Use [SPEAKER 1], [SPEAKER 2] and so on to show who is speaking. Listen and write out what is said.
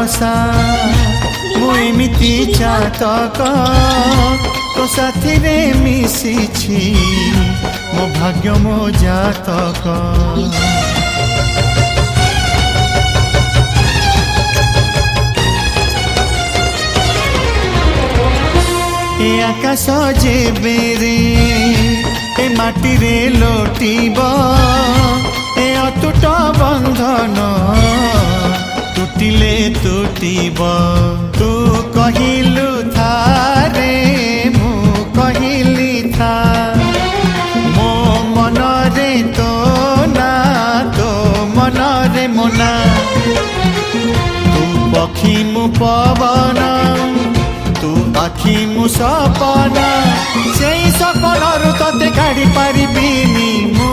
[SPEAKER 1] भरोसा मु एमिति चातक तो साथी रे मिशिछि मो भाग्य मो जातक ए आकाश जे बेरे ए माटी रे लोटिब ए अटूट बंधन टूटिले टूटिब तू कहिलु थारे मु कहिली था मो मन रे तो ना तो मन रे मोना तू पक्षी मु पवन तू आखि मु सपना से सपन तते काढ़ी पारिबिनी मु